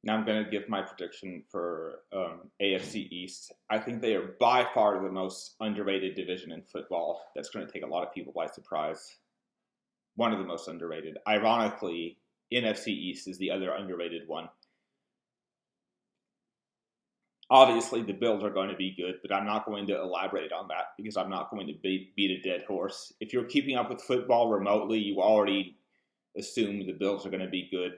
Now I'm going to give my prediction for AFC East. I think they are by far the most underrated division in football. That's going to take a lot of people by surprise. One of the most underrated. Ironically, NFC East is the other underrated one. Obviously, the Bills are going to be good, but I'm not going to elaborate on that because I'm not going to beat a dead horse. If you're keeping up with football remotely, you already assume the Bills are going to be good.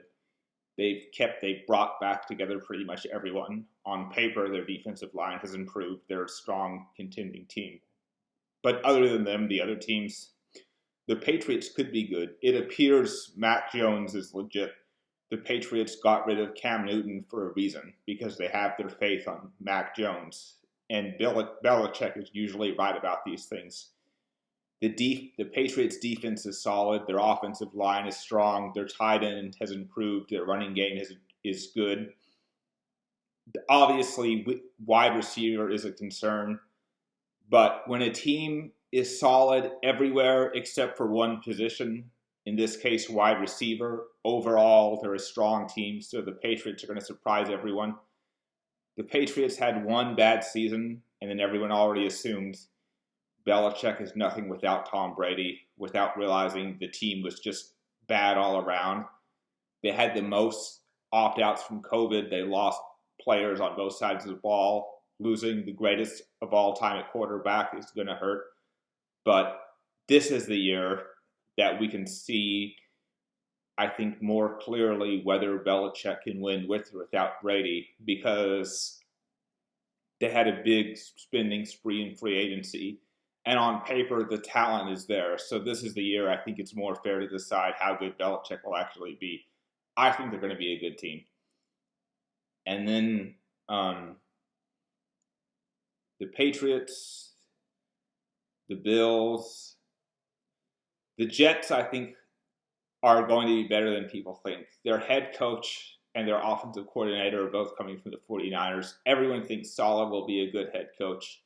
They've brought back together pretty much everyone. On paper, their defensive line has improved. They're a strong contending team. But other than them, the other teams, the Patriots could be good. It appears Mac Jones is legit. The Patriots got rid of Cam Newton for a reason, because they have their faith on Mac Jones. And Belichick is usually right about these things. The Patriots' defense is solid. Their offensive line is strong. Their tight end has improved. Their running game is good. Obviously, wide receiver is a concern. But when a team is solid everywhere except for one position, in this case, wide receiver, overall, they're a strong team. So the Patriots are going to surprise everyone. The Patriots had one bad season, and then everyone already assumed Belichick is nothing without Tom Brady, without realizing the team was just bad all around. They had the most opt-outs from COVID. They lost players on both sides of the ball. Losing the greatest of all time at quarterback is going to hurt. But this is the year that we can see, I think, more clearly whether Belichick can win with or without Brady, because they had a big spending spree in free agency. And on paper, the talent is there. So this is the year I think it's more fair to decide how good Belichick will actually be. I think they're going to be a good team. And then the Patriots, the Bills, the Jets, I think, are going to be better than people think. Their head coach and their offensive coordinator are both coming from the 49ers. Everyone thinks Saleh will be a good head coach.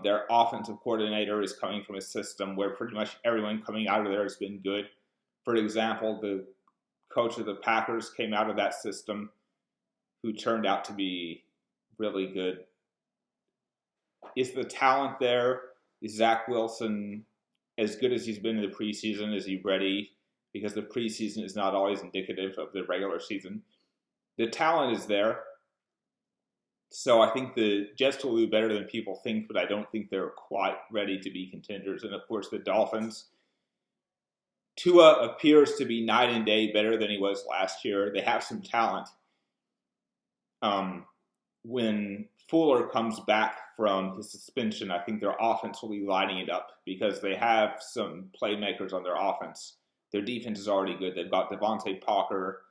Their offensive coordinator is coming from a system where pretty much everyone coming out of there has been good. For example, the coach of the Packers came out of that system, who turned out to be really good. Is the talent there? Is Zach Wilson as good as he's been in the preseason? Is he ready? Because the preseason is not always indicative of the regular season. The talent is there. So I think the Jets will do better than people think, but I don't think they're quite ready to be contenders. And of course, the Dolphins. Tua appears to be night and day better than he was last year. They have some talent. When Fuller comes back from his suspension, I think their offense will be lining it up because they have some playmakers on their offense. Their defense is already good. They've got Devontae Parker.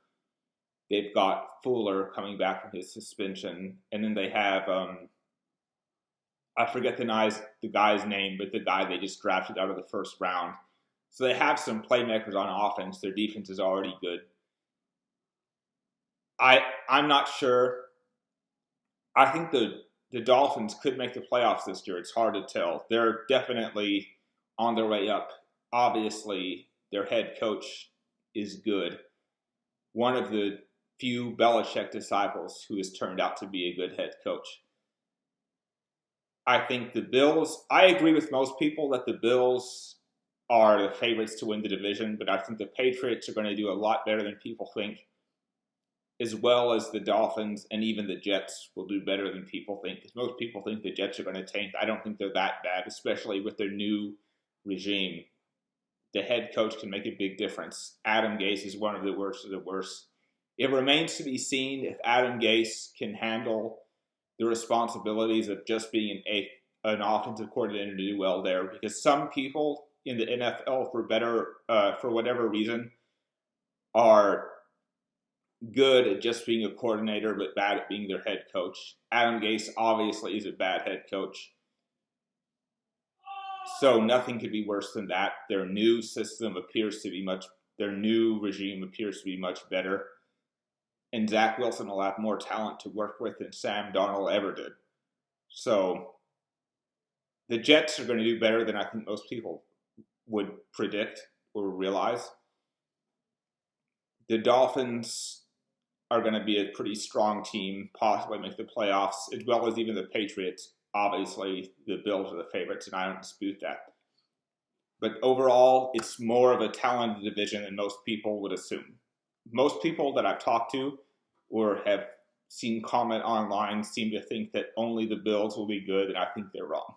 They've got Fuller coming back from his suspension. And then they have, I forget the guy's name, but the guy they just drafted out of the first round. So they have some playmakers on offense. Their defense is already good. I'm not sure. I think the Dolphins could make the playoffs this year. It's hard to tell. They're definitely on their way up. Obviously, their head coach is good. One of the few Belichick disciples who has turned out to be a good head coach. I think the Bills, I agree with most people that the Bills are the favorites to win the division, but I think the Patriots are going to do a lot better than people think, as well as the Dolphins, and even the Jets will do better than people think. Because most people think the Jets are going to tank. I don't think they're that bad, especially with their new regime. The head coach can make a big difference. Adam Gase is one of the worst of the worst. It remains to be seen if Adam Gase can handle the responsibilities of just being an offensive coordinator to do well there. Because some people in the NFL, for whatever reason, are good at just being a coordinator, but bad at being their head coach. Adam Gase obviously is a bad head coach. So nothing could be worse than that. Their new regime appears to be much better. And Zach Wilson will have more talent to work with than Sam Darnold ever did. So the Jets are going to do better than I think most people would predict or realize. The Dolphins, are going to be a pretty strong team, possibly make the playoffs, as well as even the Patriots. Obviously, the Bills are the favorites, and I don't dispute that. But overall, it's more of a talented division than most people would assume. Most people that I've talked to or have seen comment online seem to think that only the Bills will be good, and I think they're wrong.